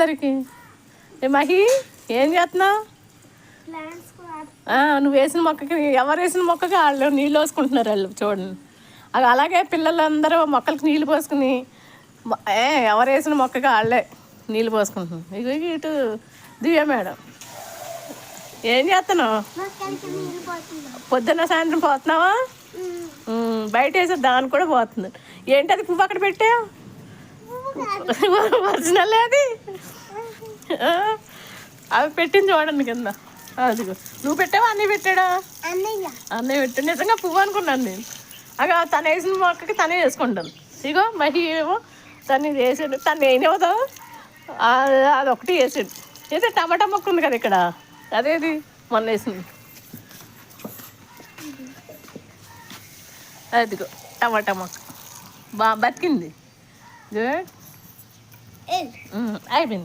అందరికి. ఏ మహి ఏం చేస్తున్నావు? నువ్వు వేసిన మొక్కకి ఎవరు వేసిన మొక్కకి వాళ్ళు నీళ్ళు పోసుకుంటున్నారు వాళ్ళు చూడండి. అది అలాగే పిల్లలందరూ మొక్కలకి నీళ్ళు పోసుకుని ఎవరు వేసిన మొక్కకి వాళ్ళే నీళ్ళు పోసుకుంటున్నాం. ఇక ఇటు దివ్య మేడం ఏం చేస్తున్నావు? పొద్దున్న సాయంత్రం పోతున్నావా? బయట వేసే దాని కూడా పోతుంది. ఏంటి అది పువ్వు అక్కడ పెట్టావు? ఒరిజినల్ అది అవి పెట్టింది చూడండి కింద. అదిగో నువ్వు పెట్టావా అన్నయ్య పెట్టాడా? అన్నయ్య పెట్టాడు. నిజంగా పువ్వు అనుకున్నాను నేను. అగా తను వేసిన మొక్కకి తనే వేసుకుంటాను. ఇగో మహి ఏమో తను వేసాడు. తను ఏమవుతావు అదొకటి వేసాడు. అయితే టమాటా మొక్క ఉంది కదా ఇక్కడ, అదేది మొన్న వేసింది. అదిగో టమాటా మొక్క బతికింది. గుడ్ అయిపోయింది.